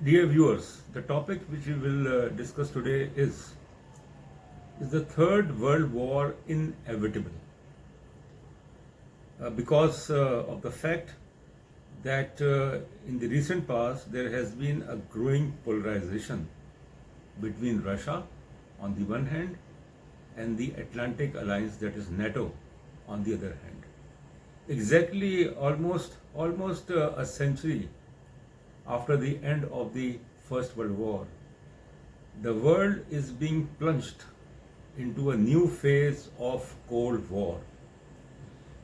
Dear viewers, the topic which we will discuss today is the Third World War inevitable? Because of the fact that in the recent past there has been a growing polarization between Russia on the one hand and the Atlantic alliance, that is NATO, on the other hand. Exactly almost a century after the end of the First World War, the world is being plunged into a new phase of Cold War.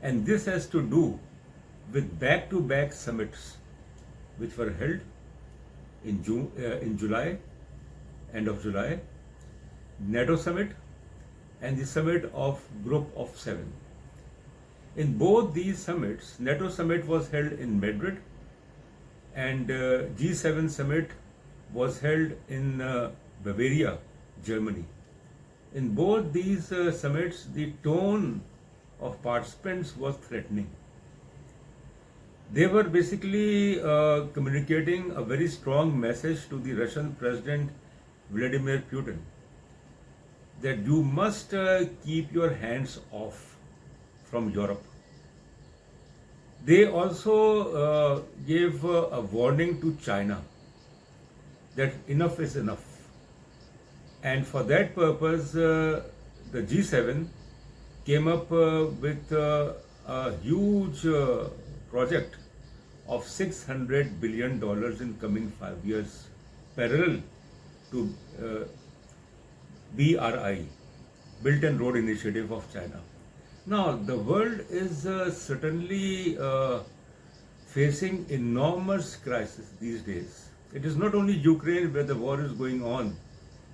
And this has to do with back-to-back summits which were held in July, end of July, NATO summit and the summit of Group of Seven. In both these summits, NATO summit was held in Madrid and G7 summit was held in Bavaria, Germany. In both these summits, the tone of participants was threatening. They were basically communicating a very strong message to the Russian President Vladimir Putin that you must keep your hands off from Europe. They also gave a warning to China that enough is enough. And for that purpose, the G7 came up with a huge project of $600 billion in coming 5 years, parallel to BRI, Belt and Road Initiative of China. Now, the world is certainly facing enormous crisis these days. It is not only Ukraine where the war is going on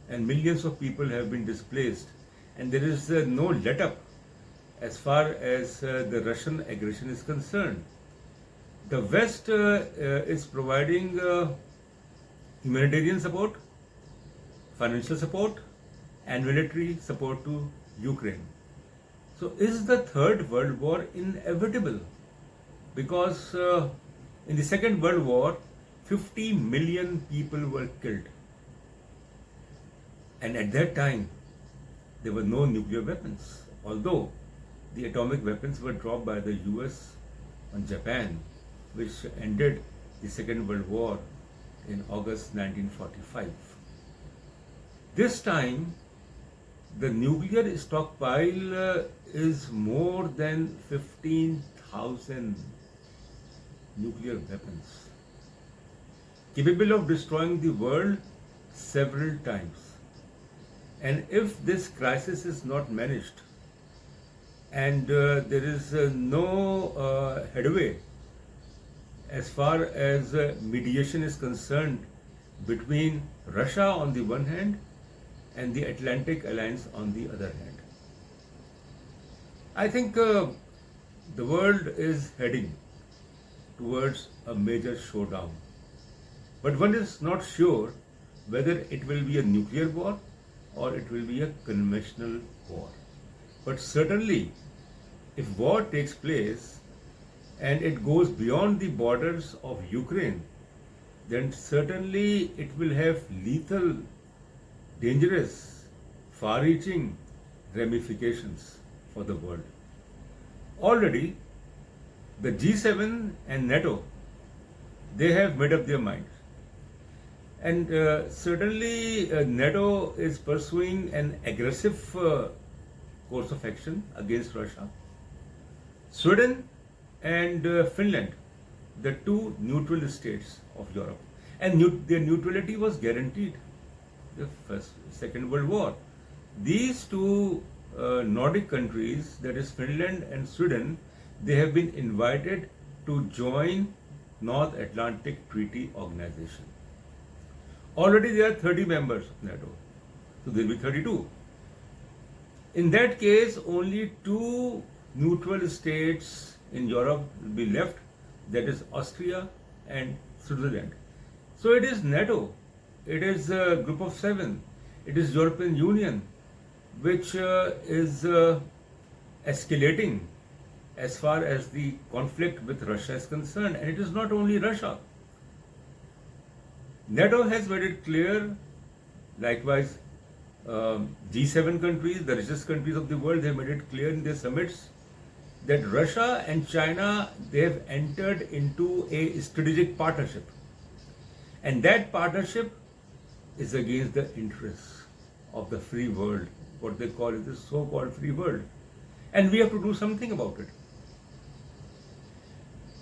and millions of people have been displaced, and there is no let-up as far as the Russian aggression is concerned. The West is providing humanitarian support, financial support, and military support to Ukraine. So is the Third World War inevitable? Because in the Second World War, 50 million people were killed. And at that time, there were no nuclear weapons, although the atomic weapons were dropped by the US on Japan, which ended the Second World War in August 1945. This time, the nuclear stockpile is more than 15,000 nuclear weapons, capable of destroying the world several times. And if this crisis is not managed and there is no headway as far as mediation is concerned between Russia on the one hand and the Atlantic Alliance on the other hand, I think the world is heading towards a major showdown. But one is not sure whether it will be a nuclear war or it will be a conventional war. But certainly, if war takes place and it goes beyond the borders of Ukraine, then certainly it will have lethal, dangerous, far-reaching ramifications for the world. Already, the G7 and NATO, they have made up their minds. And certainly NATO is pursuing an aggressive course of action against Russia. Sweden and Finland, the two neutral states of Europe, and their neutrality was guaranteed the Second World War. These two Nordic countries, that is Finland and Sweden, they have been invited to join North Atlantic Treaty Organization. Already there are 30 members of NATO, so there will be 32. In that case, only two neutral states in Europe will be left, that is Austria and Switzerland. So it is NATO, it is a Group of Seven, it is European Union, which is escalating as far as the conflict with Russia is concerned. And it is not only Russia. NATO has made it clear, likewise, G7 countries, the richest countries of the world, they made it clear in their summits that Russia and China, they have entered into a strategic partnership. And that partnership is against the interests of the free world, what they call it, the so-called free world. And we have to do something about it.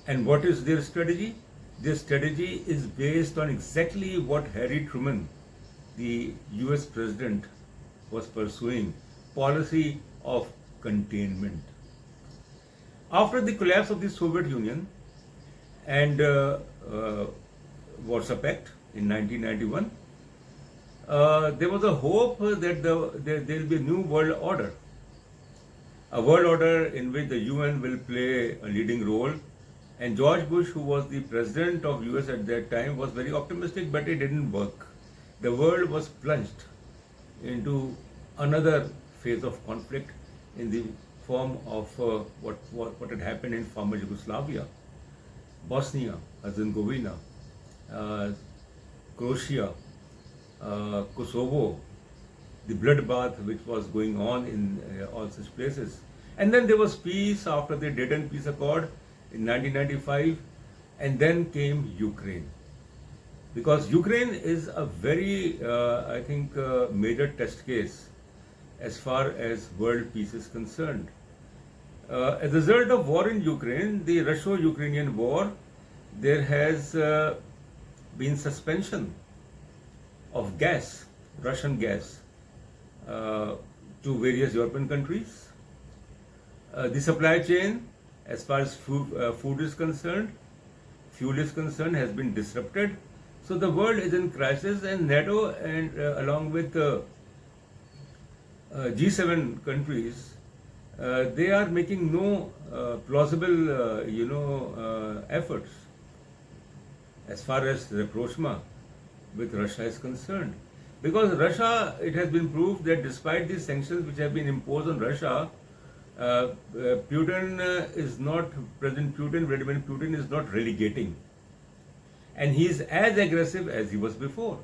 And what is their strategy? Their strategy is based on exactly what Harry Truman, the US president, was pursuing, policy of containment. After the collapse of the Soviet Union and Warsaw Pact in 1991, there was a hope that there will be a new world order. A world order in which the UN will play a leading role. And George Bush, who was the president of US at that time, was very optimistic, but it didn't work. The world was plunged into another phase of conflict in the form of what had happened in former Yugoslavia, Bosnia, Herzegovina, Croatia, Kosovo, the bloodbath which was going on in all such places. And then there was peace after the Dayton Peace Accord in 1995, and then came Ukraine. Because Ukraine is a very, I think, major test case as far as world peace is concerned. As a result of war in Ukraine, the Russo-Ukrainian war, there has been suspension of gas, Russian gas, to various European countries. The supply chain, as far as food is concerned, fuel is concerned, has been disrupted. So the world is in crisis, and NATO and along with G7 countries, they are making no plausible, efforts as far as rapprochement with Russia is concerned. Because Russia, it has been proved that despite the sanctions which have been imposed on Russia, Putin is not, President Putin, Vladimir Putin is not relegating. And he is as aggressive as he was before.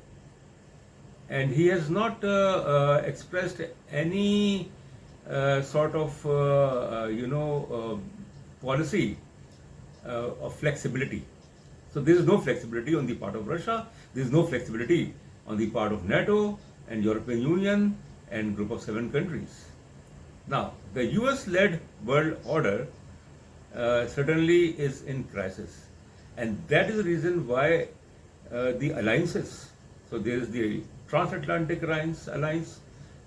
And he has not expressed any sort of, policy of flexibility. So there is no flexibility on the part of Russia. There is no flexibility on the part of NATO and European Union and Group of 7 countries. Now, the US-led world order certainly is in crisis. And that is the reason why the alliances, so there is the Transatlantic Alliance,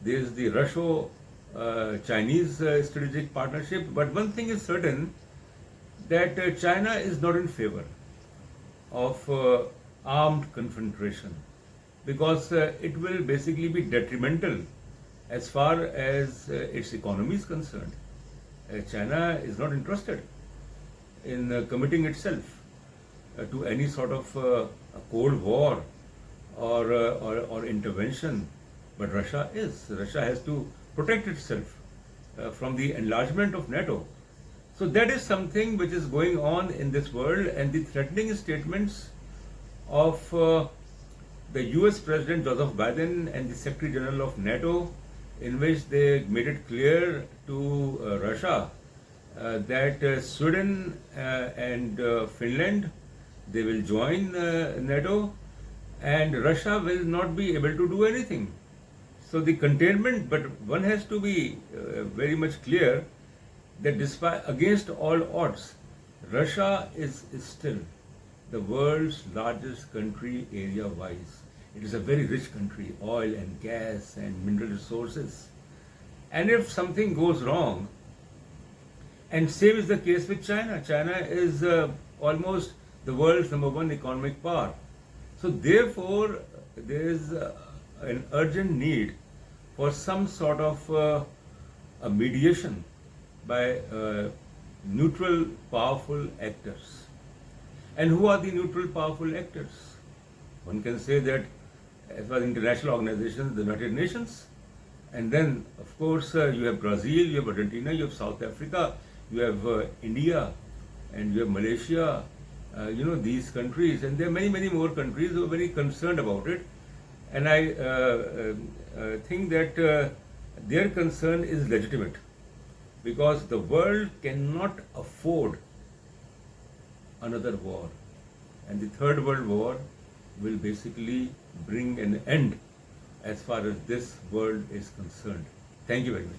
there is the Russo-Chinese strategic partnership, but one thing is certain, that China is not in favor of armed confrontation, because it will basically be detrimental as far as its economy is concerned. China is not interested in committing itself to any sort of a Cold War or intervention, but Russia is. Russia has to protect itself from the enlargement of NATO. So that is something which is going on in this world, and the threatening statements of the US President Joseph Biden and the Secretary General of NATO, in which they made it clear to Russia that Sweden and Finland, they will join NATO, and Russia will not be able to do anything. So the containment, but one has to be very much clear that despite, against all odds, Russia is still the world's largest country area-wise. It is a very rich country, oil and gas and mineral resources. And if something goes wrong, and same is the case with China. China is almost the world's #1 economic power. So therefore, there is an urgent need for some sort of a mediation by neutral, powerful actors. And who are the neutral, powerful actors? One can say that as far as international organizations, the United Nations, and then, of course, you have Brazil, you have Argentina, you have South Africa, you have India, and you have Malaysia, these countries, and there are many more countries who are very concerned about it, and I think that their concern is legitimate, because the world cannot afford another war, and the Third World War will basically bring an end as far as this world is concerned. Thank you very much.